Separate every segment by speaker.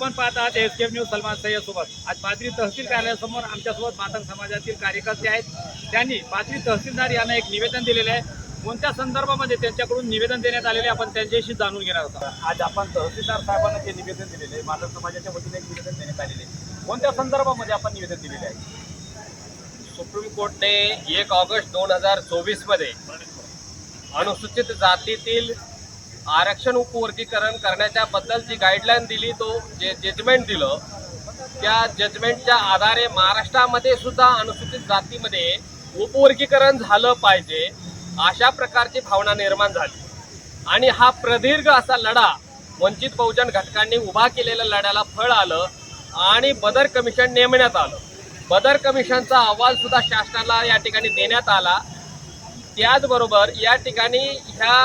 Speaker 1: आपण पाहत आहात एसकेएम न्यूज सलमान सय्यद सोबत. आज पाथरी तहसील कार्यालयासमोर आमच्यासोबत मातंग समाजातील कार्यकर्ते आहेत. त्यांनी पाथरी तहसीलदार यांना एक निवेदन दिलेले आहे. कोणत्या संदर्भामध्ये त्यांच्याकडून निवेदन देण्यात आलेले आपण त्यांच्याशी जाणून घेणार आहोत. आज आपण तहसीलदार साहेबांना जे निवेदन दिलेले आहे, मातंग समाजाच्या वतीने एक निवेदन देण्यात आलेले आहे. कोणत्या संदर्भामध्ये आपण निवेदन दिलेले आहे?
Speaker 2: सुप्रीम कोर्टने 1 ऑगस्ट 2024 मध्ये अनुसूचित जातीतील आरक्षण उपवर्गीकरण करण्याच्या बद्दल जी गाईडलाईन दिली, तो जे जजमेंट दिलं, त्या जजमेंटच्या आधारे महाराष्ट्रामध्ये सुद्धा अनुसूचित जातीमध्ये उपवर्गीकरण झालं पाहिजे अशा प्रकारची भावना निर्माण झाली. आणि हा प्रदीर्घ असा लढा वंचित बहुजन घटकांनी उभा केलेल्या लढ्याला फळ आलं आणि बदर कमिशन नेमण्यात आलं. बदर कमिशनचा अहवाल सुद्धा शासनाला या ठिकाणी देण्यात आला. त्याचबरोबर या ठिकाणी ह्या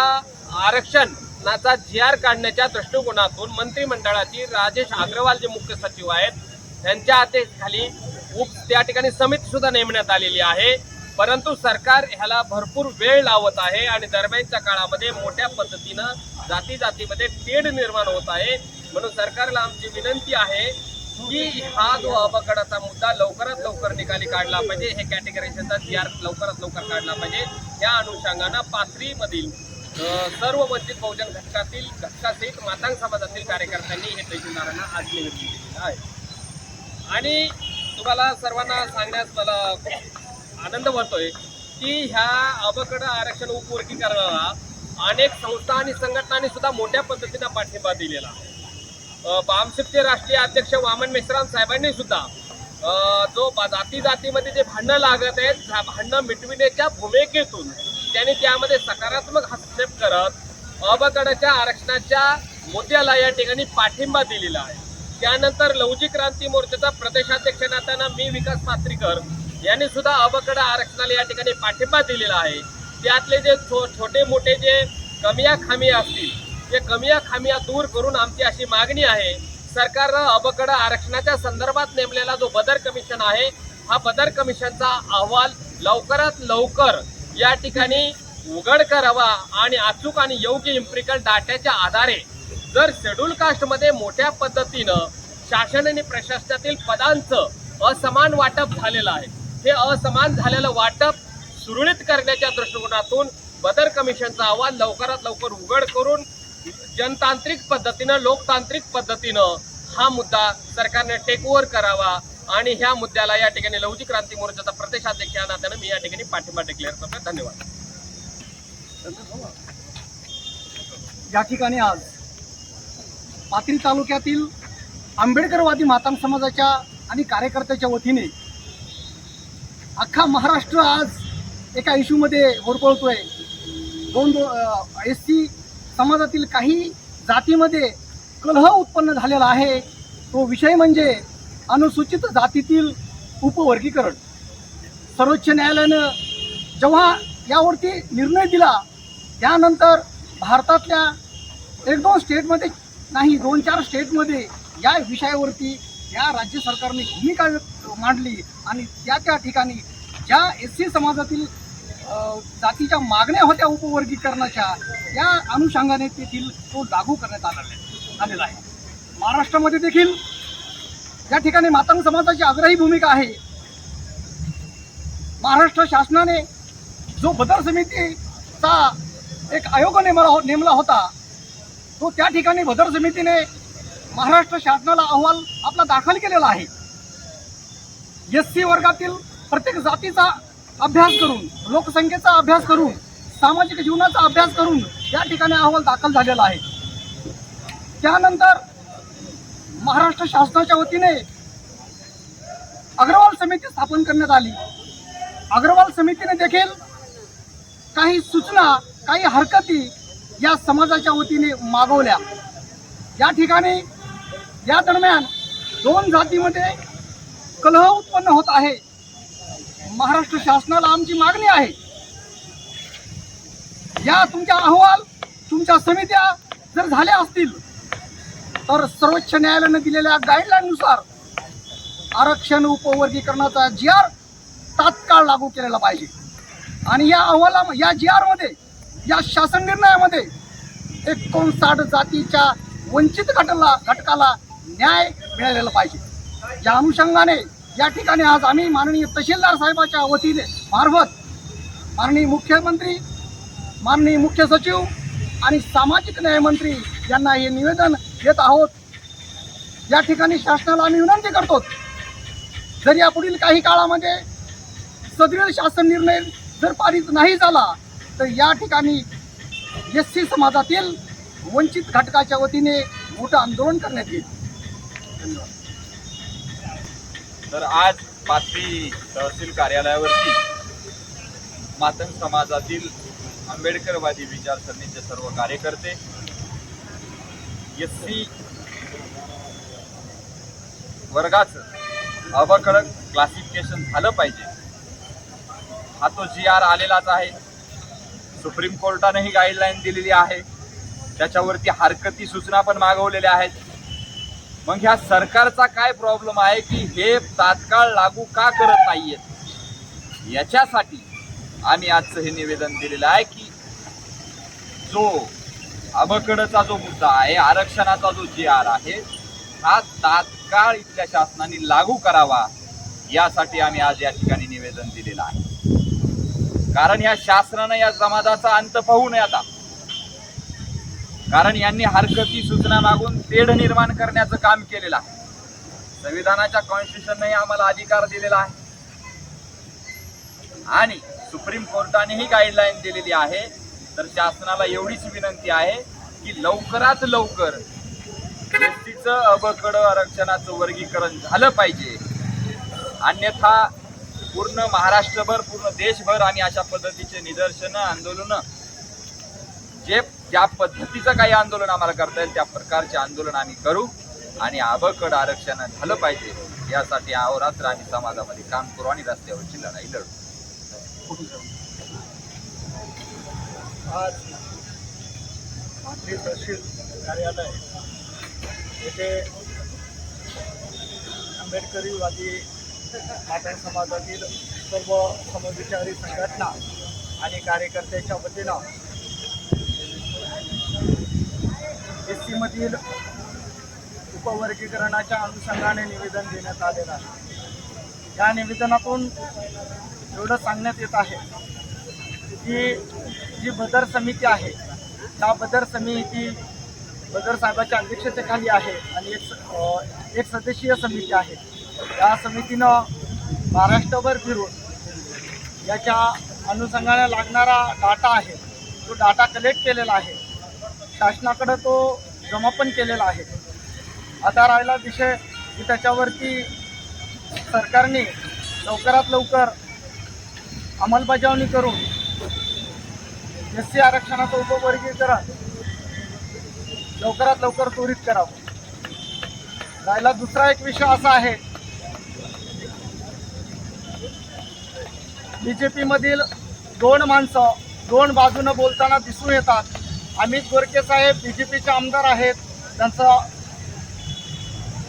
Speaker 2: आरक्षणाचा GR काढण्याच्या दृष्टिकोनातून मंत्रिमंडळाची राजेश अग्रवाल जे मुख्य सचिव आहेत त्यांच्या हातेखाली त्या ठिकाणी समिती सुद्धा नेमण्यात आलेली आहे. परंतु सरकार ह्याला भरपूर वेळ लावत आहे आणि दरम्यानच्या काळामध्ये मोठ्या पद्धतीनं जातीमध्ये तेढ निर्माण होत आहे. म्हणून सरकारला आमची विनंती आहे की हा जो अवघडाचा मुद्दा लवकरात लवकर निकाली काढला पाहिजे. हे कॅटेगरायझेशनचा GR लवकरात लवकर काढला पाहिजे. या अनुषंगानं पाथरीमधील सर्व वंचित बहुजन घटकासहित मातंग समाजातील कार्यकर्त्यांनी हे तहसीलदारांना आज निवेदन दिलेलं आहे. आणि तुम्हाला सर्वांना सांगण्यास मला आनंद वाटतोय की ह्या अवघड आरक्षण उपवर्गीकरणाला अनेक संस्था आणि संघटनांनी सुद्धा मोठ्या पद्धतीनं पाठिंबा दिलेला आहे. बामशिपचे राष्ट्रीय अध्यक्ष वामन मेश्राम साहेबांनी सुद्धा जो जातीमध्ये जे भांडणं लागत आहेत, भांडणं मिटविण्याच्या भूमिकेतून त्यांनी त्यामध्ये सकारात्मक हस्तक्षेप करत अवघडाच्या आरक्षणाच्या मुद्द्याला या ठिकाणी पाठिंबा दिलेला आहे. त्यानंतर लवजी क्रांती मोर्चाचा प्रदेशाध्यक्ष नात्यानं मी विकास पात्रीकर यांनी सुद्धा अवघड आरक्षणाला या ठिकाणी पाठिंबा दिलेला आहे. त्यातले जे छोटे मोठे जे कमिया खामिया असतील, ते कमिया खामिया दूर करून आमची अशी मागणी आहे, सरकारनं अवघड आरक्षणाच्या संदर्भात नेमलेला जो बदर कमिशन आहे, हा बदर कमिशनचा अहवाल लवकरात लवकर या ठिकाणी उघड करावा आणि अचूक आणि योग्य इम्पिरिकल डाट्याच्या आधारे जर शेड्यूल कास्टमध्ये मोठ्या पद्धतीनं शासन आणि प्रशासनातील पदांचं असमान वाटप झालेलं आहे, हे असमान झालेलं वाटप सुरळीत करण्याच्या दृष्टिकोनातून बदर कमिशनचा अहवाल लवकरात लवकर उघड करून जनतांत्रिक पद्धतीनं लोकतांत्रिक पद्धतीनं हा मुद्दा सरकारने टेक ओव्हर करावा. आणि ह्या मुद्द्याला या ठिकाणी लवजी क्रांती मोर्चाचा प्रदेशाध्यक्ष या नात्यानं मी या ठिकाणी पाठिंबा डिक्लेअर करतो. धन्यवाद.
Speaker 3: या ठिकाणी आज पाथरी तालुक्यातील आंबेडकरवादी मातंग समाजाच्या आणि कार्यकर्त्याच्या वतीने अख्खा महाराष्ट्र आज एका इश्यूमध्ये होरपळतोय. SC समाजातील काही जातीमध्ये कलह उत्पन्न झालेला आहे. तो विषय म्हणजे अनुसूचित जातीतील उपवर्गीकरण. सर्वोच्च न्यायालयानं जेव्हा यावरती निर्णय दिला, त्यानंतर भारतातल्या 1-2 स्टेटमध्ये नाही 2-4 स्टेटमध्ये या विषयावरती या राज्य सरकारने भूमिका मांडली आणि त्या ठिकाणी ज्या SC समाजातील जातीच्या मागण्या होत्या उपवर्गीकरणाच्या, त्या अनुषंगाने तेथील तो लागू करण्यात आलेला आहे. महाराष्ट्रामध्ये देखील या ठिकाणी मातंग समाजाची आग्रही भूमिका आहे. महाराष्ट्र शासनाने जो बदर समितीचा एक आयोग नेमला होता, तो त्या ठिकाणी बदर समितीने महाराष्ट्र शासनाला अहवाल आपला दाखल केलेला आहे. SC वर्गातील प्रत्येक जातीचा अभ्यास करून, लोकसंख्येचा अभ्यास करून, सामाजिक जीवनाचा अभ्यास करून या ठिकाणी अहवाल दाखल झालेला आहे. त्यानंतर महाराष्ट्र शासनाच्या वतीने अग्रवाल समिती स्थापन करण्यात आली. अग्रवाल समितीने देखील काही सूचना, काही हरकती या समाजाच्या वतीने मागवल्या. या ठिकाणी या दरम्यान 2 जातीमध्ये कलह उत्पन्न होत आहे. महाराष्ट्र शासनाला आमची मागणी आहे, या तुमच्या अहवाल, तुमच्या समित्या जर झाल्या असतील तर सर्वोच्च न्यायालयाने दिलेल्या गाईडलाईननुसार आरक्षण उपवर्गीकरणाचा GR तात्काळ लागू केलेला पाहिजे. आणि या या GR मध्ये, या शासन निर्णयामध्ये 59 जातीच्या वंचित घटकाला न्याय मिळालेला पाहिजे. या अनुषंगाने या ठिकाणी आज आम्ही माननीय तहसीलदार साहेबाच्या वतीने मार्फत माननीय मुख्यमंत्री, माननीय मुख्य सचिव आणि सामाजिक न्याय मंत्री यांना हे निवेदन देत आहोत. या ठिकाणी शासनाला आम्ही विनंती करतो, जर यापुढील काही काळामध्ये सदृढ शासन निर्णय जर पारित नाही झाला तर या ठिकाणी SC समाजातील वंचित घटकाच्या वतीने मोठं आंदोलन करण्यात येईल. धन्यवाद.
Speaker 4: तर आज पाथरी तहसील कार्यालयावरती मातंग समाजातील आंबेडकरवादी विचारसरणीचे सर्व कार्यकर्ते, SC वर्गाचं अबकडक क्लासिफिकेशन झालं पाहिजे हा तो GR आलेलाच आहे. सुप्रीम कोर्टानेही गाईडलाईन दिलेली आहे, त्याच्यावरती हरकती सूचना पण मागवलेल्या आहेत. मग ह्या सरकारचा काय प्रॉब्लेम आहे की हे तात्काळ लागू का करत नाहीयेत, याच्यासाठी आम्ही आजचं हे निवेदन दिलेलं आहे की जो अबकडचा जो मुद्दा आहे, आरक्षणाचा जो GR आहे, हा तात्काळ इथल्या शासनाने लागू करावा, यासाठी आम्ही आज या ठिकाणी निवेदन दिलेलं आहे. कारण या शासनानं या समाजाचा अंत पाहू नये आता, कारण यांनी हरकती सूचना मागून तेढ निर्माण करण्याचं काम केलेलं आहे. संविधानाच्या कॉन्स्टिट्यूशनने आम्हाला अधिकार दिलेला आहे आणि सुप्रीम कोर्टानेही गाईडलाईन दिलेली आहे. तर शासनाला एवढीच विनंती आहे की लवकरात लवकर SCचं अबकड आरक्षणाचं वर्गीकरण झालं पाहिजे, अन्यथा पूर्ण महाराष्ट्रभर, पूर्ण देशभर आम्ही अशा पद्धतीचे निदर्शनं, आंदोलनं, ज्या पद्धतीचं काही आंदोलन आम्हाला करता येईल त्या प्रकारचे आंदोलन आम्ही करू आणि अबकड आरक्षण झालं पाहिजे यासाठी अहोरात्र आम्ही समाजामध्ये काम करू आणि रस्त्यावरची लढाई लढू.
Speaker 3: आज पाथरी तहसील कार्यालय येथे आंबेडकरीवादी मातंग समाजातील सर्व समविचारी संघटना आणि कार्यकर्त्याच्या वतीनं SC मधील उपवर्गीकरणाच्या अनुषंगाने निवेदन देण्यात आलेलं आहे. या निवेदनातून एवढं सांगण्यात येत आहे की जी बदर समिती आहे, त्या बदर समिती बदर साहेबाच्या अध्यक्षतेखाली आहे आणि एक सदस्यीय समिती आहे. या समितीनं महाराष्ट्रभर फिरून याच्या अनुषंगाने लागणारा डाटा आहे तो डाटा कलेक्ट केलेला आहे, शासनाकडं तो जमा पण केलेला आहे. आता राहिला विषय की त्याच्यावरती सरकारने लवकरात लवकर अंमलबजावणी करून SC आरक्षणाचं उपवर्गीकरण लवकरात लवकर त्वरित करावं. राहिला दुसरा एक विषय असा आहे, BJP मधील दोन माणसं दोन बाजूनं बोलताना दिसून येतात. अमित गोरके साहेब BJPचे आमदार आहेत, त्यांचा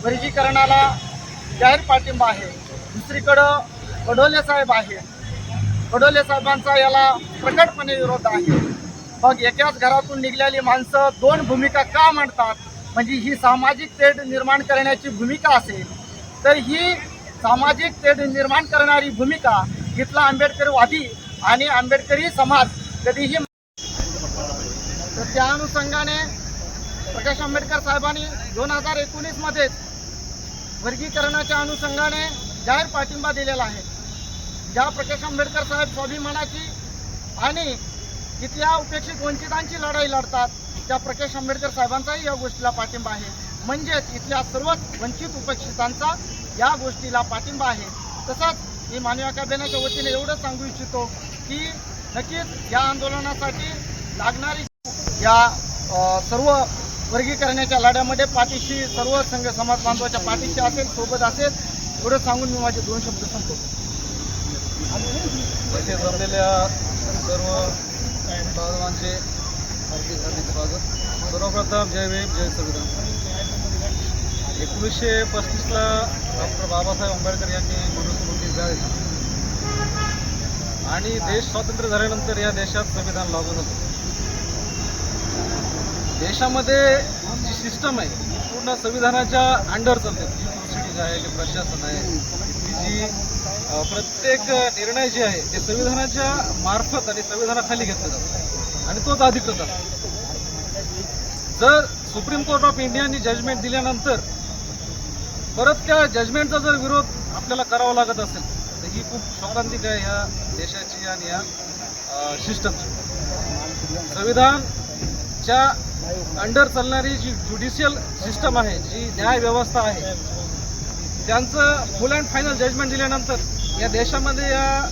Speaker 3: वर्गीकरणाला जाहीर पाठिंबा आहे. दुसरीकडं बडोले साहेब आहे, बडोले साहेबांचा याला प्रकटपणे विरोध आहे. मग एकाच घरातून निघलेली माणसं दोन भूमिका का मांडतात? म्हणजे ही सामाजिक तेढ निर्माण करण्याची भूमिका असेल तर ही सामाजिक तेढ निर्माण करणारी भूमिका इथला आंबेडकरवादी आणि आंबेडकरी समाज कधीही. तर त्या अनुषंगाने प्रकाश आंबेडकर साहेबांनी 2019 मध्येच वर्गीकरणाच्या अनुषंगाने जाहीर पाठिंबा दिलेला आहे. ज्या प्रकाश आंबेडकर साहेब स्वाभिमानाची आणि इथल्या उपेक्षित वंचितांची लढाई लढतात त्या प्रकाश आंबेडकर साहेबांचाही या गोष्टीला पाठिंबा आहे. म्हणजेच इथल्या सर्वच वंचित उपेक्षितांचा या गोष्टीला पाठिंबा आहे. तसंच मी मानवी हक्क अभियानाच्या वतीने एवढं सांगू इच्छितो की नक्कीच या आंदोलनासाठी लागणारी या सर्व वर्गीकरणाच्या लढ्यामध्ये पाठीशी सर्व संघ समाज बांधवाच्या पाठीशी असेल, सोबत असेल, एवढं सांगून मी माझे 2 शब्द संपवतो.
Speaker 5: येथे जमलेल्या सर्व बांधवांचे हार्दिक स्वागत. सर्वप्रथम जय भीम, जय संविधान. 1935ला डॉक्टर बाबासाहेब आंबेडकर यांनी मनुस्मृती जारी आणि देश स्वातंत्र्य झाल्यानंतर या देशात संविधान लागू झालं. देशामध्ये जी सिस्टम आहे पूर्ण संविधानाच्या अंडर चालते. जी प्रोसिडिंग आहे, जे प्रशासन आहे, ती जी प्रत्येक निर्णय जे आहे ते संविधानाच्या मार्फत आणि संविधानाखाली घेतले जातात आणि तोच अधिकृत असतो. जर सुप्रीम कोर्ट ऑफ इंडियाने जजमेंट दिल्यानंतर परत त्या जजमेंटचा जर विरोध आपल्याला करावा लागत असेल तर ही खूप शोकांतिक आहे ह्या देशाची आणि या सिस्टमची. संविधानच्या अंडर चालणारी जी ज्युडिशियल सिस्टम आहे, जी न्याय व्यवस्था आहे, त्यांचं फुल अँड फायनल जजमेंट दिल्यानंतर या देशामध्ये या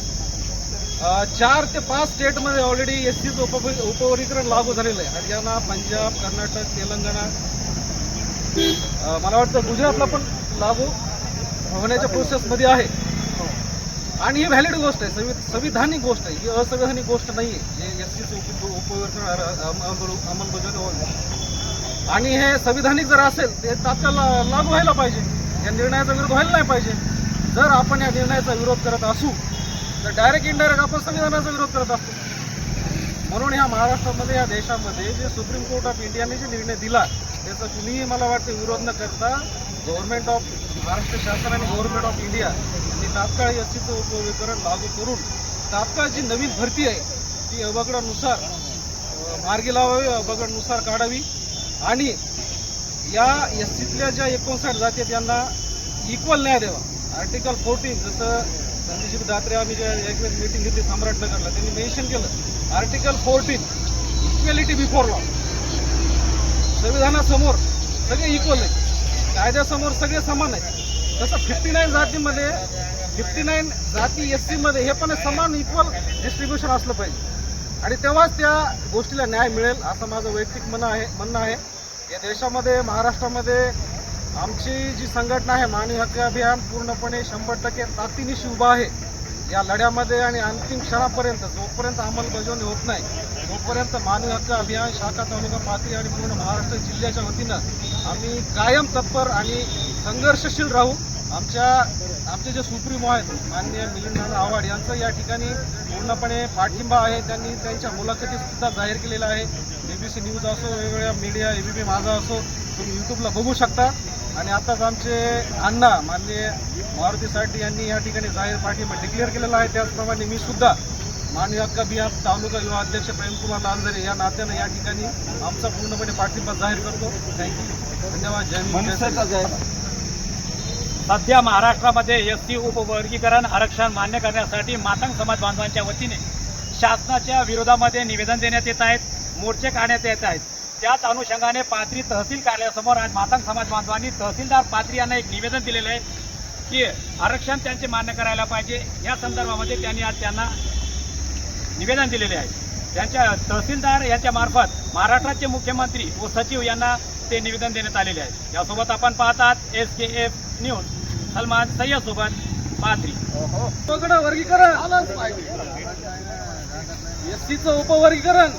Speaker 5: 4 ते 5 स्टेटमध्ये ऑलरेडी एससीचं उपवर्गीकरण लागू झालेलं आहे. हरियाणा, पंजाब, कर्नाटक, तेलंगणा, मला वाटतं गुजरातला पण लागू होण्याच्या प्रोसेसमध्ये आहे. आणि ही व्हॅलिड गोष्ट आहे, संविधानिक गोष्ट आहे, ही असंविधानिक गोष्ट नाही आहे जे एससीचं उपवर्गीकरण अंमलबजावणी होईल. आणि हे संविधानिक जर असेल ते तात्काळ लागू व्हायला पाहिजे. या निर्णयाचा विरोध व्हायला नाही पाहिजे. जर आपण या निर्णयाचा विरोध करत असू तर डायरेक्ट इनडायरेक्ट आपण संविधानाचा विरोध करत असतो. म्हणून ह्या महाराष्ट्रामध्ये, या देशामध्ये जे सुप्रीम कोर्ट ऑफ इंडियाने जे निर्णय दिला त्याचा कुणीही मला वाटतं विरोध न करता गव्हर्नमेंट ऑफ महाराष्ट्र शासन आणि गव्हर्नमेंट ऑफ इंडिया यांनी तात्काळ एससीचं उपवर्गीकरण लागू करून तात्काळ जी नवीन भरती आहे ती अवघडानुसार मार्गी लावावी, अवघडानुसार काढावी आणि या एससीतल्या ज्या 59 जाती आहेत त्यांना इक्वल न्याय द्यावा. आर्टिकल 14 जसं संजयजी दात्रे आम्ही ज्या एक वेळेस मीटिंग घेतली सम्राटनगरला त्यांनी मेन्शन केलं, आर्टिकल 14 इक्वेलिटी बिफोर लॉ. संविधानासमोर सगळे इक्वल आहेत, कायद्यासमोर सगळे समान आहेत. तसं 59 जातीमध्ये 59 जाती एससीमध्ये हे पण समान इक्वल डिस्ट्रीब्युशन असलं पाहिजे आणि तेव्हाच त्या गोष्टीला न्याय मिळेल असं माझं वैयक्तिक म्हणणं आहे. या देशामध्ये, महाराष्ट्रामध्ये आमची जी संघटना आहे मानवी हक्क अभियान पूर्णपणे 100% ताकदीनिशी उभा आहे या लढ्यामध्ये आणि अंतिम क्षणापर्यंत जोपर्यंत अंमलबजावणी होत नाही तोपर्यंत मानवी हक्क अभियान शाखा, तालुका पातळी आणि पूर्ण महाराष्ट्र जिल्ह्याच्या वतीनं आम्ही कायम तत्पर आणि संघर्षशील राहू. आमचे जे सुप्रीमो आहेत माननीय मिलिंद आव्हाड यांचं या ठिकाणी पूर्णपणे पाठिंबा आहे. त्यांनी त्यांच्या मुलाखतीत सुद्धा जाहीर केलेला आहे. BBC न्यूज असो, वेगवेगळ्या मीडिया, ABP माझा असो, तुम्ही यूट्यूबला बघू शकता. आणि आताच आमचे अण्णा माननीय मारुती साठे यांनी या ठिकाणी जाहीर पाठिंबा डिक्लेअर केलेला आहे. त्याचप्रमाणे मी सुद्धा मानवी हक्क अभियान तालुका युवा अध्यक्ष प्रेमकुमार लांजरे या नात्यानं या ठिकाणी आमचा पूर्णपणे पाठिंबा जाहीर करतो. थँक्यू, धन्यवाद. जय हिंद.
Speaker 1: सध्या महाराष्ट्रामध्ये एसटी उपवर्गीकरण आरक्षण मान्य करण्यासाठी मातंग समाज बांधवांच्या वतीने शासनाच्या विरोधामध्ये निवेदन देण्यात येत आहेत, मोर्चे काढण्यात येत आहेत. त्याच अनुषंगाने पाथरी तहसील कार्यालयासमोर आज मातंग समाज बांधवांनी तहसीलदार पाथरी यांना एक निवेदन दिलेलं आहे की आरक्षण त्यांचे मान्य करायला पाहिजे. या संदर्भामध्ये त्यांनी आज त्यांना निवेदन दिलेले आहे. त्यांच्या तहसीलदार यांच्या मार्फत महाराष्ट्राचे मुख्यमंत्री व सचिव यांना ते निवेदन देण्यात आलेले आहे. यासोबत आपण पाहतात SKF न्यूज, सलमान सय्यद सोबत पाथरी.
Speaker 3: वर्गीकरण एससीचं उपवर्गीकरण